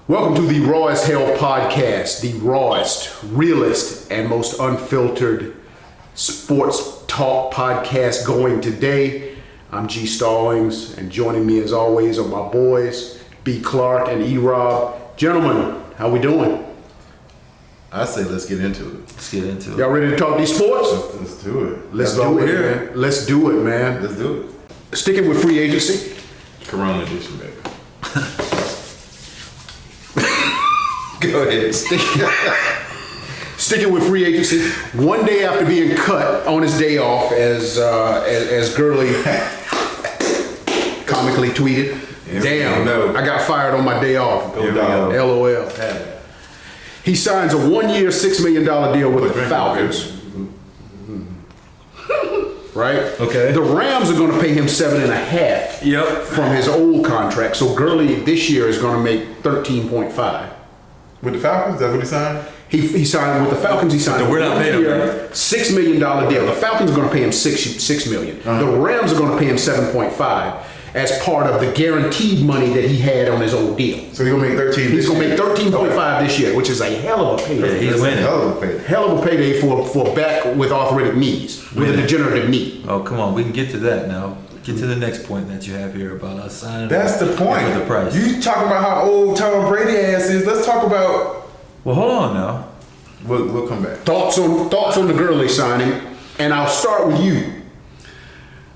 Welcome to the Raw as Hell podcast, the rawest, realest, and most unfiltered sports talk podcast going today. I'm G Stallings, and joining me as always are my boys, B. Clark and E. Rob. Gentlemen, how we doing? I say let's get into it. Let's get into it. Y'all ready to talk these sports? Let's do it. Let's do it, man. Let's do it, man. Let's do it. Sticking with free agency. Corona edition, baby. Go ahead. Sticking with free agency. One day after being cut on his day off, as Gurley comically tweeted, "Damn, no. I got fired on my day off." LOL. He signs a 1-year, $6 million deal with the Falcons. Right? Okay. The Rams are going to pay him $7.5. Yep. From his old contract. So Gurley this year is going to make 13.5. With the Falcons, that's what he signed? He signed with the Falcons. He signed we're not paying him. $6 million deal. The Falcons are going to pay him $6 million. The Rams are going to pay him 7.5 as part of the guaranteed money that he had on his old deal. So he's gonna make 13. He's going to make 13.5 this year, which is a hell of a payday. He's winning. Hell of a payday. Hell of a payday for a back with arthritic knees, with a degenerative knee. Oh, come on. We can get to that now. Get to the next point that you have here about us signing. That's the point. For the price. You talking about how old Tom Brady ass is. Let's talk about. Well, hold on now. We'll come back. Thoughts on the Gurley signing, and I'll start with you.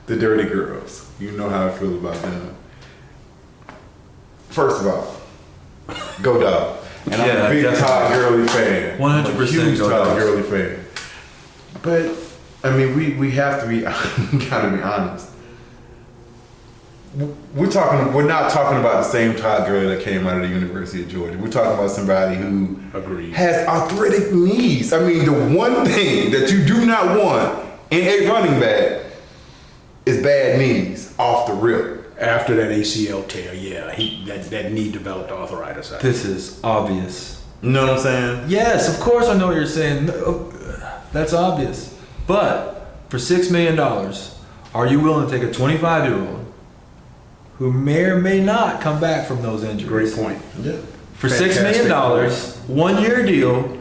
The dirty girls. You know how I feel about them. First of all, go dog. And I'm Yeah, a big definitely. Todd Gurley fan. 100% I'm a huge go Todd Dogs. Gurley fan. But I mean, we have to be gotta be honest. We're not talking about the same Todd Gurley that came out of the University of Georgia. We're talking about somebody who Agreed. has arthritic knees. I mean, the one thing that you do not want in a running back is bad knees off the rip. After that ACL tear, yeah, that knee developed arthritis. This is obvious. You know what I'm saying? Yes, of course I know what you're saying. No, that's obvious. But for $6 million, are you willing to take a 25-year-old who may or may not come back from those injuries? Great point. Yeah. For $6 million, 1-year deal,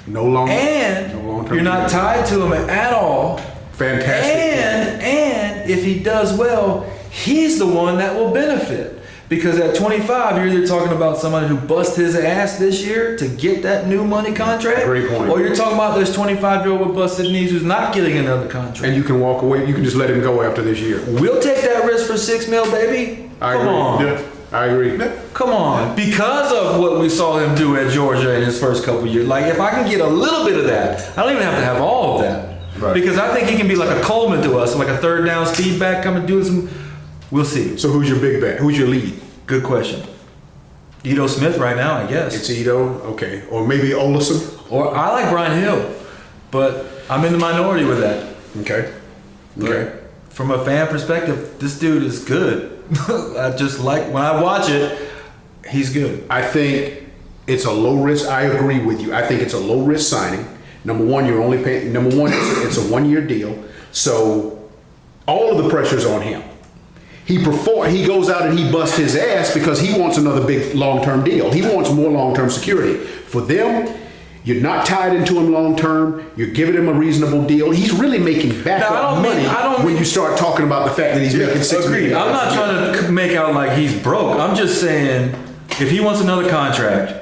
No longer. and no long-term you're not deal. tied to him at all. Fantastic. And if he does well, he's the one that will benefit. Because at 25, you're either talking about somebody who bust his ass this year to get that new money contract. Great point. Or you're talking about this 25-year-old with busted knees who's not getting another contract. And you can walk away. You can just let him go after this year. We'll take that risk for $6 million, baby. I Come agree. on. Yeah. I agree. Come on. Because of what we saw him do at Georgia in his first couple years. Like, if I can get a little bit of that, I don't even have to have all of that. Right. Because I think he can be like a Coleman to us, like a third down speed back coming doing some. We'll see. So who's your big bet? Who's your lead? Good question. Ito Smith right now, I guess. It's Ito. Okay. Or maybe Olesen. Or I like Brian Hill, but I'm in the minority with that. Okay. Okay. But from a fan perspective, this dude is good. I just like, when I watch it, he's good. I think it's a low risk. I agree with you. I think it's a low risk signing. Number one, you're only paying. Number one, it's a 1-year deal. So all of the pressure's on him. He goes out and he busts his ass because he wants another big long-term deal. He wants more long-term security. For them, you're not tied into him long-term. You're giving him a reasonable deal. He's really making backup money when you start talking about the fact that he's making $6 million. I'm not trying to make out like he's broke. I'm just saying, if he wants another contract,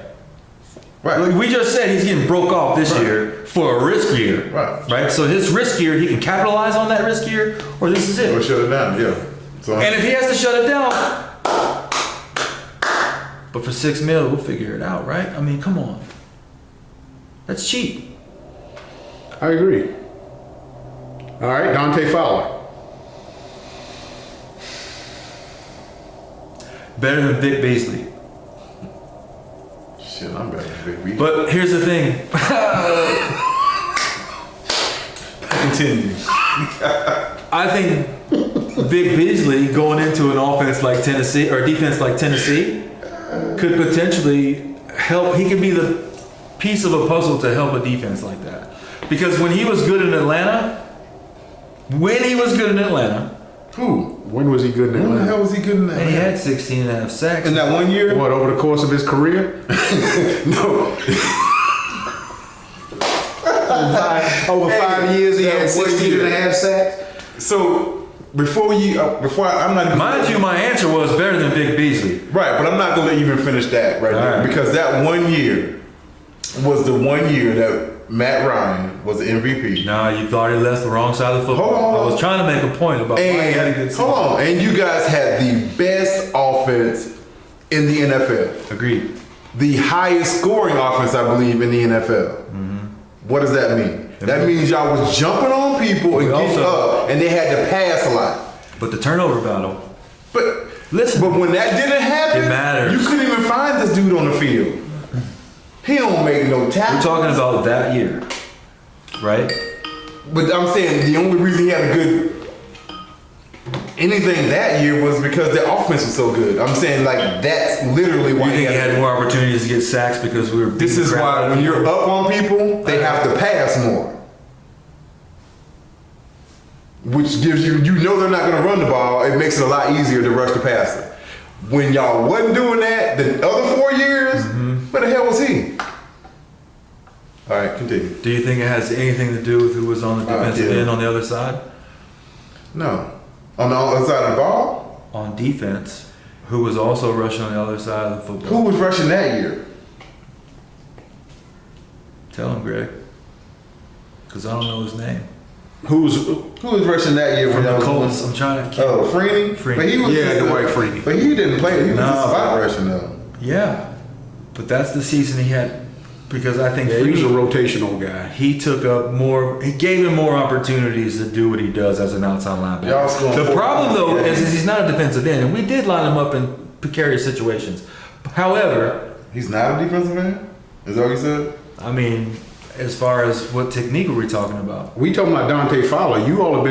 Right. like we just said he's getting broke off this year for a risk year. Right. So his risk year, he can capitalize on that risk year, or this is it. Or shut it down, yeah. So And if he has to shut it down, but for $6 million, we'll figure it out, right? I mean, come on. That's cheap. I agree. All right, Dante Fowler. Better than Vic Beasley. shit, I'm better than Big B. But here's the thing. Continue. I think Vic Beasley going into an offense like Tennessee or defense like Tennessee could potentially help. He could be the piece of a puzzle to help a defense like that. Because when he was good in Atlanta, Who? When was he good in When the Atlanta? hell was he good in that? And he had 16 and a half sacks. In that 1 year? What, over the course of his career? No. Over 5 years, he that had 1 16 year. and a half sacks? So I'm not even, Mind you, my answer was better than Vic Beasley. right, but I'm not gonna let you even finish that right All there right. because that 1 year was the 1 year that Matt Ryan was the MVP. Nah, you've already left the wrong side of the football. Hold on. I was trying to make a point about why he had a good And season. hold on, and you guys had the best offense in the NFL, Agreed. the highest scoring offense, I believe, in the NFL. What does that mean? That means y'all was jumping on people and We getting also- up, and they had to pass a lot. But the turnover battle. But Listen. but when that didn't happen, It matters. you couldn't even find this dude on the field. He don't make no We're tackles. talking about that year, right? But I'm saying the only reason he had a good anything that year was because the offense was so good. I'm saying like that's literally You why think he had more opportunities to get sacks because we were. This beating is crap out why of when people? you're up on people, they have to pass more. Which gives you they're not gonna run the ball, it makes it a lot easier to rush the passer. When y'all wasn't doing that the other 4 years, where the hell was he? All right, continue. Do you think it has anything to do with who was on the defensive yeah. end on the other side? No. On the other side of the ball? On defense, who was also rushing on the other side of the football? Who was rushing that year? Tell him, Greg. Because I don't know his name. Who was rushing that year From when the y'all Colts, was I'm trying to. Oh, Freeney? Freeney. But he was Yeah, just Dwight Freeney. But he didn't play. He was No, just spot but- rushing though. Yeah, but that's the season he had. Because I think Yeah, he was a Freeney, rotational guy. he took up more. He gave him more opportunities to do what he does as an outside Y'all linebacker. scoring The 40 problem, though, points. is he's not a defensive end, and we did line him up in precarious situations. However, He's not a defensive end? Is that what you said? I mean, as far as what technique are we talking about? We talking about Dante Fowler. You all have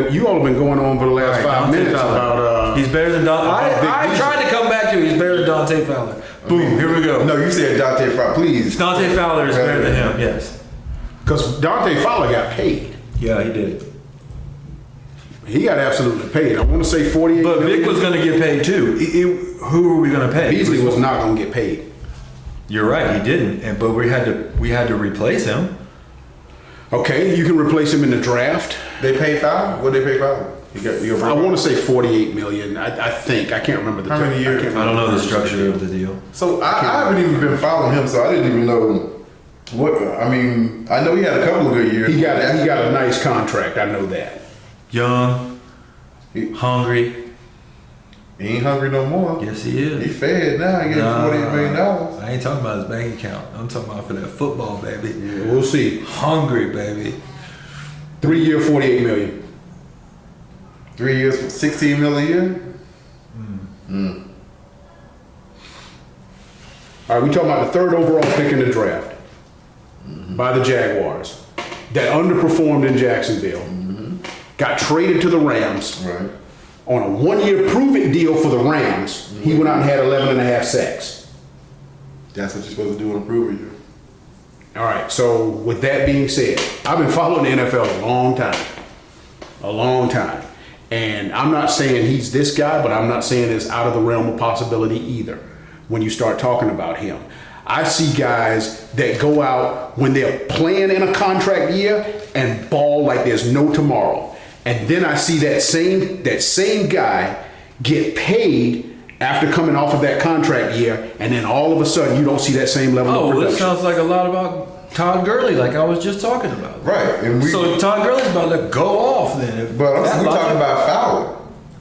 been going on for the last All right, 5 Dante minutes Fowler. about He's better than Dante. Vic I Beasley. tried to come back to it. He's better than Dante Fowler. Boom, here we go. No, you said Dante Fowler. Please. Dante Fowler is better than him, yes. because Dante Fowler got paid. Yeah, he did. He got absolutely paid. I want to say 48 But million. Vic was going to get paid too. Who were we going to pay? Beasley was not going to get paid. You're right, he didn't. But we had to replace him. Okay, you can replace him in the draft. They paid Fowler? What did they pay Fowler? I want to say 48 million. I think I can't remember the How many term. years? can't I don't know the remember structure of the deal. So I haven't even been following him, so I didn't even know what. I mean, I know he had a couple of good years. He got a nice contract. I know that. Young, He- hungry. He ain't hungry no more. Yes, he He is. fed now. He getting $48 million. I ain't talking about his bank account. I'm talking about for that football, baby. Yeah, we'll see. Hungry, baby. 3 year, 48 million. 3 years, for $16 million a year. All right, we talking about the third overall pick in the draft by the Jaguars that underperformed in Jacksonville, got traded to the Rams Right. on a 1 year prove-it deal for the Rams. He went out and had 11 and a half sacks. That's what you're supposed to do in a prove year. All right, so with that being said, I've been following the NFL a long time. And I'm not saying he's this guy, but I'm not saying it's out of the realm of possibility either when you start talking about him. I see guys that go out when they're playing in a contract year and ball like there's no tomorrow. And then I see that same guy get paid after coming off of that contract year, and then all of a sudden you don't see that same level of Oh, production. this sounds like a lot about Todd Gurley, like I was just talking about. Right. And So Todd Gurley's about to go off then. but we're That talking logic- about Fowler.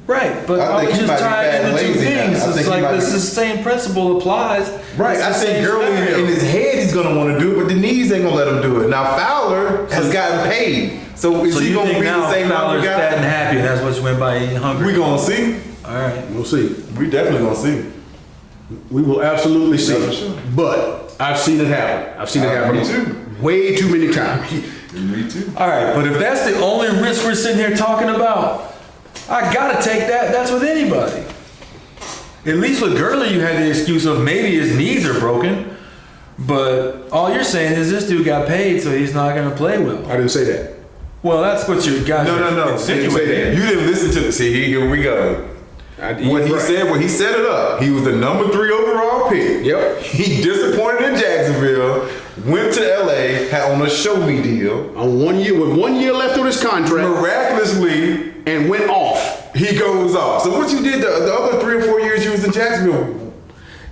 Right, but I I think was he just might be tying fat in and the two lazy now. things. I think It's he like might this be- is the same principle applies. Right, It's I the think same Gurley scenario. in his head he's gonna want to do it, but the knees ain't gonna let him do it. Now Fowler has gotten paid, so is So he you gonna think be the now same Fowler's number fat and guy? happy, and that's what you went by eating hungry? We gonna see. All right. We'll see. We definitely gonna see. We will absolutely see. Yeah, for sure. But I've seen it happen. I've seen it happen Me too. way too many times. Me too. All right, but if that's the only risk we're sitting here talking about, I gotta take that. That's with anybody. At least with Gurley, you had the excuse of maybe his knees are broken, but all you're saying is this dude got paid, so he's not gonna play well. I didn't say that. Well, that's what you guys No. are You insinuating. didn't listen to the. See, here we go. When he set it up, he was the number 3 overall pick. Yep. He disappointed in Jacksonville, went to LA, had on a show me deal. On 1 year, with 1 year left on his contract, Miraculously, and went off. he goes off. So what you did the other 3 or 4 years you was in Jacksonville?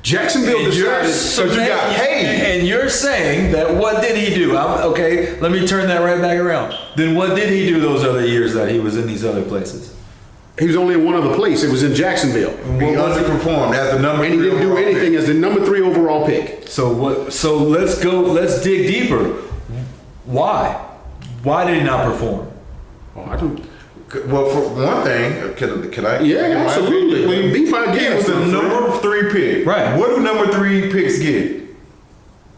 Jacksonville decided. So you got paid. And you're saying that what did he do? Okay, let me turn that right back around. Then what did he do those other years that he was in these other places? He was only in one other place. It was in Jacksonville. He underperformed as the number 3 And he didn't do overall anything pick. as the number 3 overall pick. So what? So let's go. Let's dig deeper. Why? Why did he not perform? Oh, I don't. Well, for one thing, can I? Yeah, absolutely. Be my He was guest. the number 3 pick. Right. What do number 3 picks get?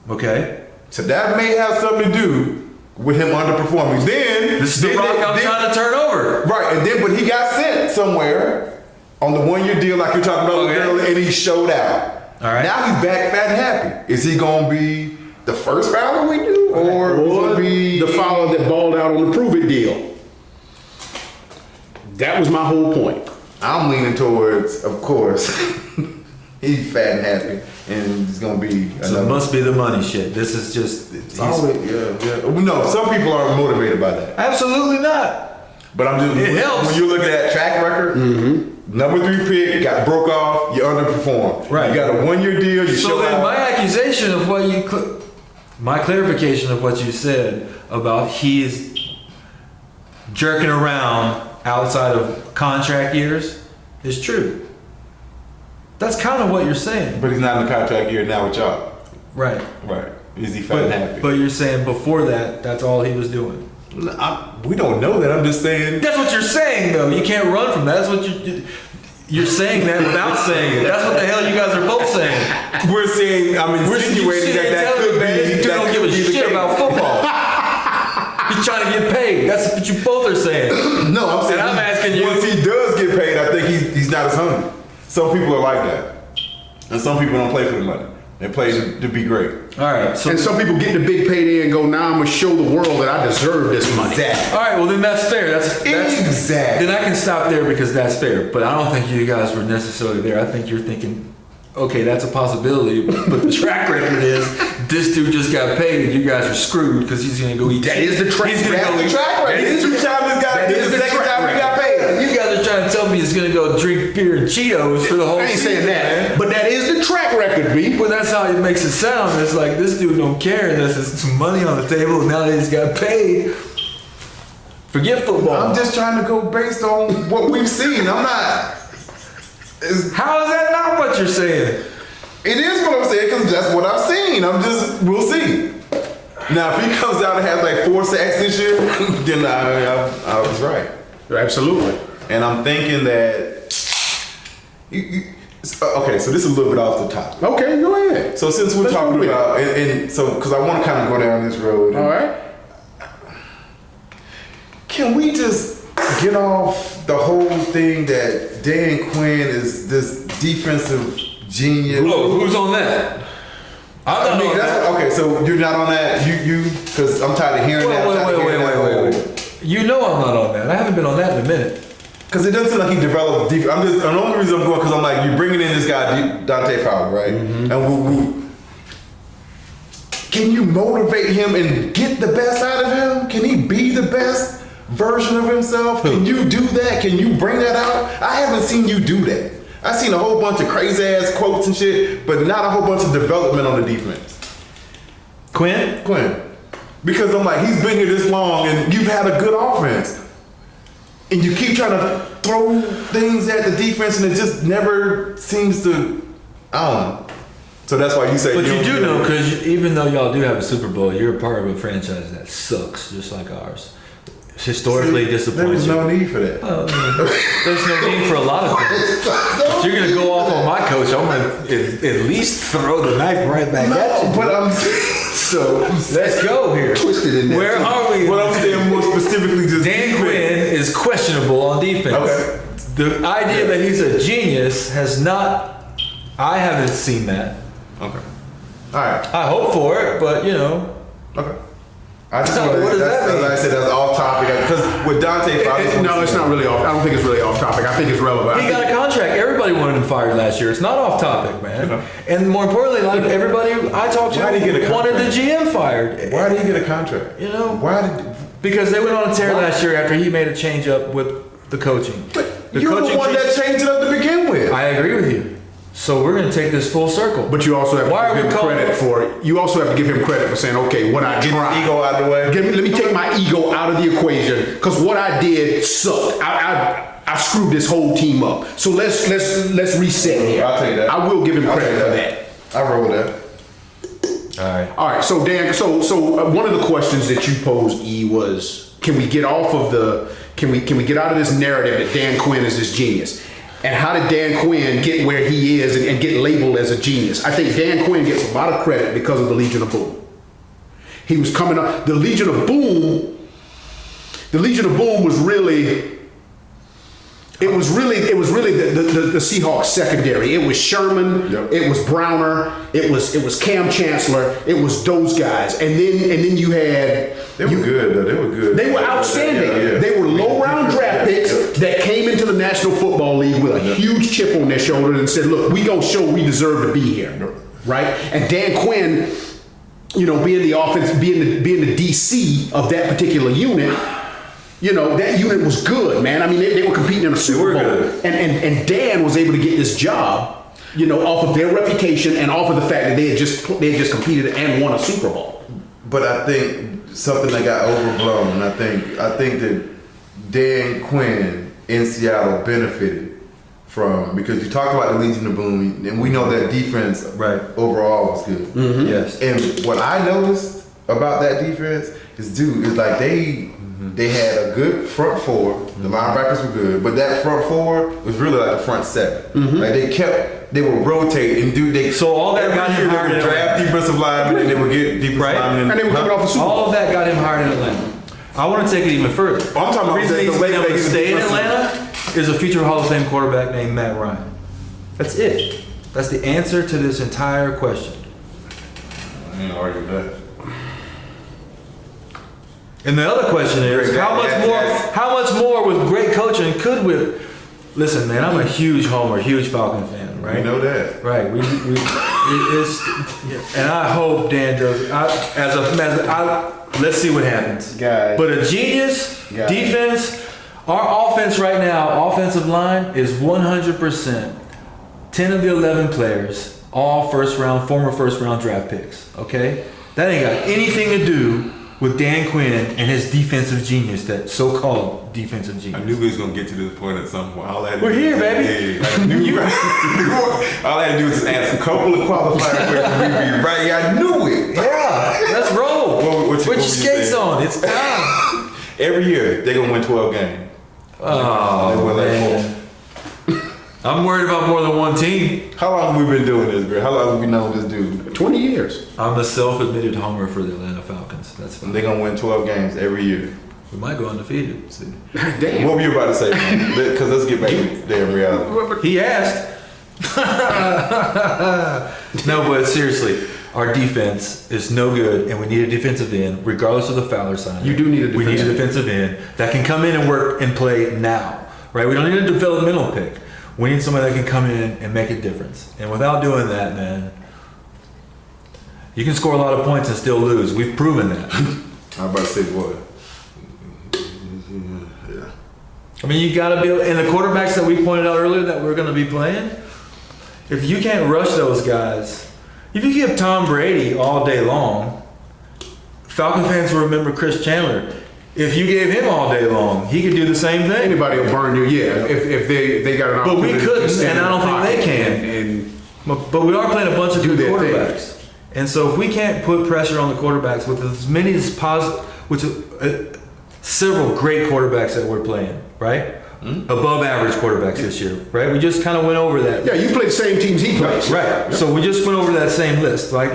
Okay. So that may have something to do with him underperforming. Then This is the rock I'm trying to turn over. Right, and then but he got sent somewhere on the 1 year deal, like you're talking about, with Okay. Gurley, and he showed out. All right. Now he's back fat and happy. Is he gonna be the first Fowler we do, or is he Or gonna be the Fowler that balled out on the Prove It deal. That was my whole point. I'm leaning towards, of course, he's fat and happy, and it's gonna be So it another. must be the money shit. This is just. No, some people aren't motivated by that. Absolutely not. But I'm just It helps. when you're looking at track record. Number 3 pick got broke off. You underperformed. Right. You got a 1 year deal. You So show then out. my accusation of what you, my clarification of what you said about he's jerking around outside of contract years is true. That's kind of what you're saying. But he's not in the contract year now with y'all. Right. Right. Is he fat and happy? But you're saying before that, that's all he was doing. We don't know that. I'm just saying. That's what you're saying, though. You can't run from that. That's what you're saying that without saying it. That's what the hell you guys are both saying. We're saying. I'm insinuating that could be. You don't give a shit about football. He's trying to get paid. That's what you both are saying. No, I'm saying. And I'm asking you. Once he does get paid, I think he's not as hungry. Some people are like that, and some people don't play for the money. They play to be great. All right. So And some people get the big payday and go, now I'm going to show the world that I deserve this money. all right. Well, then that's fair. That's Exactly. Then I can stop there because that's fair. But I don't think you guys were necessarily there. I think you're thinking, okay, that's a possibility. But the track record is this dude just got paid and you guys are screwed because he's going to go eat. That is the track He's going to That's go the eat. track record. This is the second time he got paid. You guys are trying to tell me he's going to go drink beer and Cheetos for the whole I ain't season, saying that. man. But that is the track record, B. But that's how it makes it sound. It's like this dude don't care. There's some money on the table and now that he's got paid. Forget football. I'm just trying to go based on what we've seen. I'm not. How is that not what you're saying? It is what I'm saying because that's what I've seen. We'll see. Now, if he comes out and has like 4 sacks this year, then I was right. Absolutely. And I'm thinking that. Okay, so this is a little bit off the top. Okay, go ahead. So since we're Let's talking go with it. about, and so because I want to kind of go down this road. All right. Can we just get off the whole thing that Dan Quinn is this defensive genius? Oh, who's on that? I'm not on that. Okay, so you're not on that. You because I'm tired of hearing that. Wait. You know I'm not on that. I haven't been on that in a minute. Because it doesn't seem like he developed deep. The only reason I'm going because I'm like, you're bringing in this guy Dante Fowler, right? And can you motivate him and get the best out of him? Can he be the best version of himself? Can you do that? Can you bring that out? I haven't seen you do that. I've seen a whole bunch of crazy ass quotes and shit, but not a whole bunch of development on the defense. Quinn? Because I'm like, he's been here this long and you've had a good offense. And you keep trying to throw things at the defense and it just never seems to, I don't know. So that's why you say. But you do know, because even though y'all do have a Super Bowl, you're a part of a franchise that sucks, just like ours. Historically disappointing. There was no need for that. There's no need for a lot of things. If you're going to go off on my coach, I'm going to at least throw the knife right back at you. But I'm So let's go here. Twisted in there. Where are we? What I'm saying more specifically, just Dan Quinn is questionable on defense. Okay. The idea that he's a genius has not. I haven't seen that. Okay. All right. I hope for it, but you know. Okay. I just What does that mean? Like I said, that's off topic. Because with Dante, No, it's not really off. I don't think it's really off topic. I think it's relevant. He got a contract. Everybody wanted him fired last year. It's not off topic, man. And more importantly, like everybody I talked to Why did he get a wanted the contract? GM fired. Why did he get a contract? You know, Why did? because they went on a tear last year after he made a change up with the coaching. The You're the one that changed it up to begin with. I agree with you. So we're going to take this full circle. But you also have Why to are give we him calling credit it? for it. You also have to give him credit for saying, okay, what I Get tried. his ego out of the way. Let me take my ego out of the equation because what I did sucked. I screwed this whole team up. So let's reset here. I'll take that. I will give him I'll credit take for that. I roll with that. All right. All right, so Dan, one of the questions that you posed, E, was can we get off of can we get out of this narrative that Dan Quinn is this genius? And how did Dan Quinn get where he is and get labeled as a genius? I think Dan Quinn gets a lot of credit because of the Legion of Boom. He was coming up. The Legion of Boom was really. It was really the Seahawks secondary. It was Sherman, Yep. it was Browner, it was Cam Chancellor, it was those guys, and then you had They were good though. They were good. they were outstanding. Yeah. They were low round draft picks that came into the National Football League with a huge chip on their shoulder and said, "Look, we gonna show we deserve to be here." Right? And Dan Quinn, being the offense, being the DC of that particular unit. That unit was good, man. I mean, they were competing in a Super Bowl. good. And Dan was able to get this job, off of their reputation and off of the fact that they had just competed and won a Super Bowl. But I think something that got overblown. I think that Dan Quinn in Seattle benefited from, because you talked about the Legion of Boom, and we know that defense Right. overall was good. Mm-hmm. Yes. And what I noticed about that defense is like they had a good front four. The linebackers were good, but that front four was really like the front seven. Like they would rotate and do. So all that got him hired in draft defensive linemen, and they would get defensive Right. linemen. And they were coming off the Super Bowl. All of that got him hired in Atlanta. I want to take it even further. I'm talking about the reason the he's way been able they to use stay in defensive- Atlanta is a future Hall of Fame quarterback named Matt Ryan. That's it. That's the answer to this entire question. I ain't argue with that. And the other question is, how much more with great coaching could we? Listen, man, I'm a huge homer, huge Falcon fan, right? You know that. Right. And I hope Dan does. Let's see what happens. Guys. But a genius Guys. defense. Our offense right now, offensive line is 100%. 10 of the 11 players, all former first round draft picks. Okay, that ain't got anything to do with Dan Quinn and his defensive genius, that so-called defensive I genius. knew we was gonna get to this point at some point. We're here, baby. I knew all I had to do was just ask a couple of qualifier questions. We'd be right. Yeah, I knew it. Yeah, let's roll. What Put your you skates saying? on. It's time. Every year they're gonna win 12 games. Oh, They win like man. I'm worried about more than one team. How long have we been doing this, bro? How long have we known this dude? 20 years. I'm the self-admitted homer for the Atlanta Falcons. That's fine. They're gonna win 12 games every year. We might go undefeated. See. Damn. What were you about to say? Because let's get back to damn reality. He asked. No, but seriously, our defense is no good, and we need a defensive end, regardless of the Fowler sign. You do need a We need a defensive defensive end that can come in and work and play now, right? We don't need a developmental pick. We need somebody that can come in and make a difference. And without doing that, man, you can score a lot of points and still lose. We've proven that. I'm about to say, boy. Yeah. I mean, you got to be able, and the quarterbacks that we pointed out earlier that we're going to be playing, if you can't rush those guys, if you give Tom Brady all day long, Falcon fans will remember Chris Chandler. If you gave him all day long, he could do the same thing. Anybody will burn you, yeah. If they got an But we opportunity to couldn't, stand and I don't in the think they pocket can. And But we are playing a bunch of Do good their thing. quarterbacks. And so if we can't put pressure on the quarterbacks with as many as possible, several great quarterbacks that we're playing, right? Above average quarterbacks this year, right? We just kind of went over that. yeah, you play the same teams he plays. Right. So we just went over that same list. Like,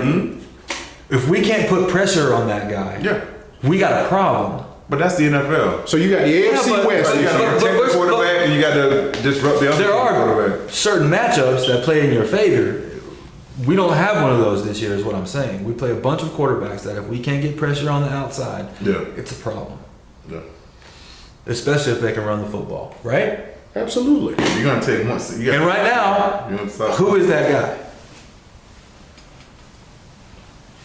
if we can't put pressure on that guy, Yeah. we got a problem. But that's the NFL. So you got the AFC but- West. You this got to year. protect the quarterback and you got to disrupt the other There are quarterback. certain matchups that play in your favor. We don't have one of those this year is what I'm saying. We play a bunch of quarterbacks that if we can't get pressure on the outside, it's a problem. Yeah. Especially if they can run the football, right? Absolutely. You're going to take one. And right now, who is that guy?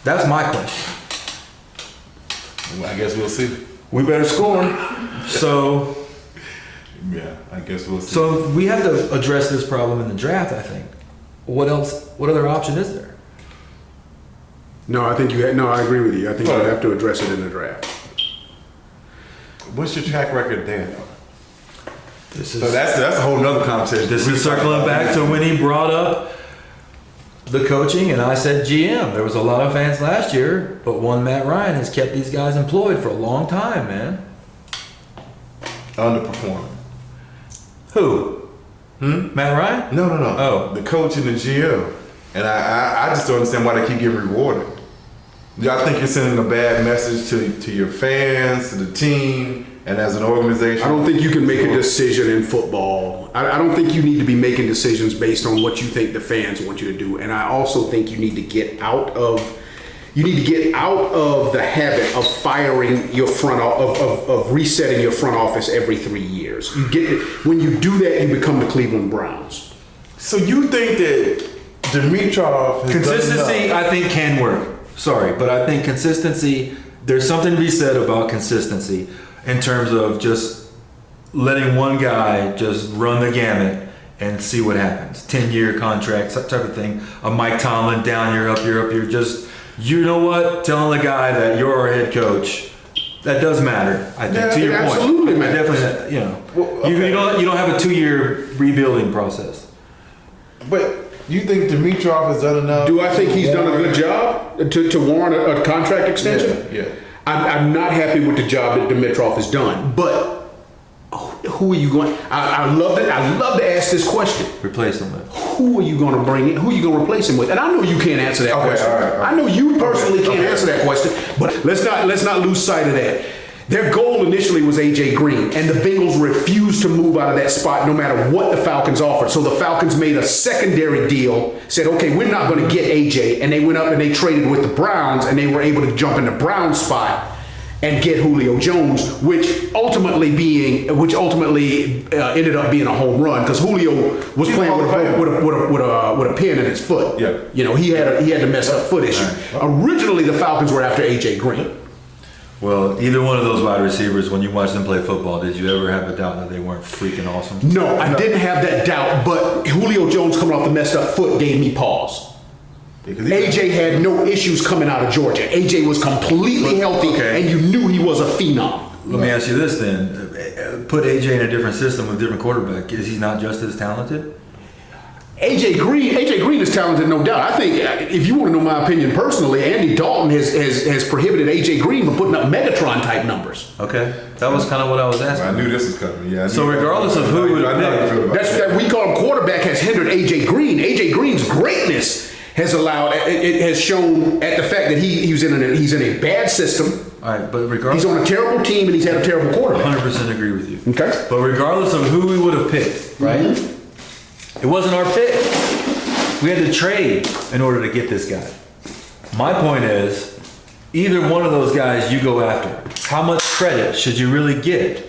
That's my question. Well, I guess we'll see. We better score. So, Yeah, I guess we'll see. so we have to address this problem in the draft, I think. What else? What other option is there? No, I think I agree with you. I think you have to address it in the draft. What's your track record there? This So that's a whole nother conversation. This is circling back to when he brought up the coaching, and I said GM. There was a lot of fans last year, but one Matt Ryan has kept these guys employed for a long time, man. Underperforming. Who? Matt Ryan? No. Oh. The coach and the GM. And I just don't understand why they keep getting rewarded. Y'all think you're sending a bad message to your fans, to the team, and as an organization? I don't think you can make a decision in football. I don't think you need to be making decisions based on what you think the fans want you to do. And I also think you need to get out of the habit of firing your of resetting your front office every 3 years. When you do that, you become the Cleveland Browns. So you think that Dimitroff has Consistency, done enough? I think, can work. Sorry, but I think consistency, there's something to be said about consistency in terms of just letting one guy just run the gamut and see what happens. 10-year contracts, that type of thing. A Mike Tomlin, down year, up year, just, you know what, telling the guy that you're our head coach, that does matter, I think, Yeah, to your it point. absolutely I matters. definitely, you know, Well, okay. you don't have a 2-year rebuilding process. But you think Dimitroff has done enough? Do I think he's done a good job to warrant a contract extension? Yeah. I'm not happy with the job that Dimitroff has done, but who are you going? I love it. I love to ask this question. Replace him with. Who are you going to bring in? Who are you going to replace him with? And I know you can't answer that Okay, question. all right. I know you personally can't Okay. answer that question. But let's not lose sight of that. Their goal initially was AJ Green, and the Bengals refused to move out of that spot no matter what the Falcons offered. So the Falcons made a secondary deal, said, okay, we're not going to get AJ. And they went up and they traded with the Browns, and they were able to jump in the Browns spot and get Julio Jones, which ultimately ended up being a home run because Julio was He's playing Hall of Fame. with a pin in his foot. Yeah. You know, he had a messed up foot issue. Originally, the Falcons were after AJ Green. Well, either one of those wide receivers, when you watch them play football, did you ever have a doubt that they weren't freaking awesome? No, I didn't have that doubt, but Julio Jones coming off the messed up foot gave me pause. AJ had no issues coming out of Georgia. AJ was completely healthy, Okay. and you knew he was a phenom. Let me ask you this then. Put AJ in a different system with a different quarterback. Is he not just as talented? AJ Green is talented, no doubt. I think if you want to know my opinion personally, Andy Dalton has prohibited AJ Green from putting up Megatron type numbers. Okay. That was kind of what I was asking. I knew this was coming. Yeah. So regardless of who would have picked, That's that we call him quarterback has hindered AJ Green. AJ Green's greatness has allowed it has shown at the fact that he's in a bad system. all right, but regardless, He's on a terrible team and he's had a terrible quarterback. 100% agree with you. Okay. But regardless of who we would have picked, right? It wasn't our pick. We had to trade in order to get this guy. My point is, either one of those guys you go after, how much credit should you really get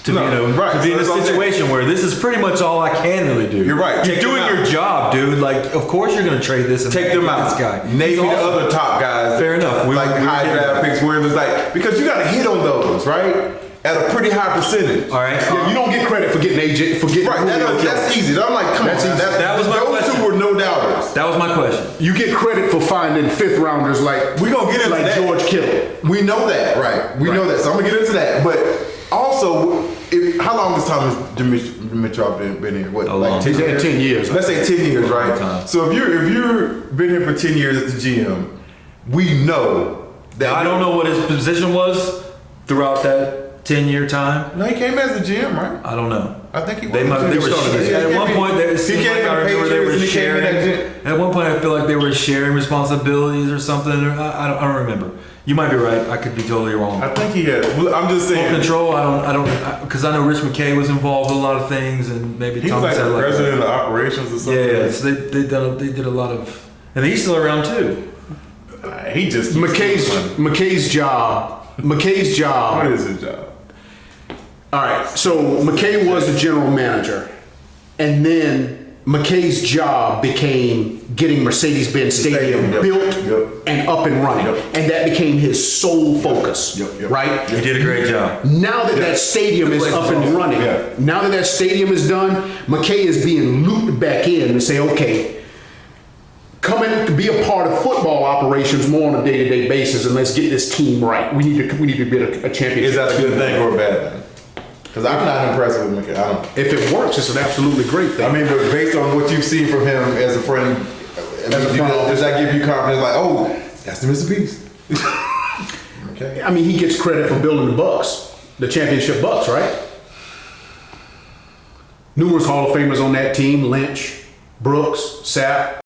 to be in a situation where this is pretty much all I can really do? You're right. You're Take doing them your out. job, dude. Like, of course you're going to trade this and Take them out. This guy. Name He's the awesome. other top guys. Fair enough. Like high draft picks where it was like, because you got to hit on those, right? At a pretty high percentage. All right. Yeah, you don't get credit for getting AJ for getting Right, Julio that's Jones. easy. I'm like, come That's on. easy. That was my those question. two were no doubters. That was my question. You get credit for finding fifth rounders like We're going to get into like that. George Kittle. We know that, right? We know that. So I'm going to get into that. But also, how long has Thomas Dimitroff been here? What, A long like 10 He's had years? 10 years. Let's say 10 years, right? time. So if you're been here for 10 years as the GM, we know that. Now, I don't know what his position was throughout that 10-year time. No, he came as the GM, right? I don't know. I think he was. They were at one point. It seemed like I remember they were sharing. At one point, I feel like they were sharing responsibilities or something. I don't remember. You might be right. I could be totally wrong. I think he had. I'm just Full saying. control. I don't because I know Rich McKay was involved with a lot of things, and maybe He was Thomas like had the like president of operations or something. yeah. So they did a lot of And he's still around too. He just McKay's job. What is his job? All right, so McKay was the general manager, and then McKay's job became getting Mercedes-Benz Stadium Yep. built Yep. and up and running, Yep. and that became his sole focus, Yep. right? He did a great job. Now that that stadium is up and running, now that that stadium is done, McKay is being looped back in to say, okay, come in to be a part of football operations more on a day-to-day basis, and let's get this team right. We need to get a championship. Is that a good thing or a bad thing? Because I'm not impressed with McKay. I don't. If it works, it's an absolutely great thing. I mean, but based on what you've seen from him as a friend, does that give you confidence? Like, oh, that's the Mr. Beast. Okay. I mean, he gets credit for building the Bucks, the championship Bucks, right? Numerous Hall of Famers on that team: Lynch, Brooks, Sapp.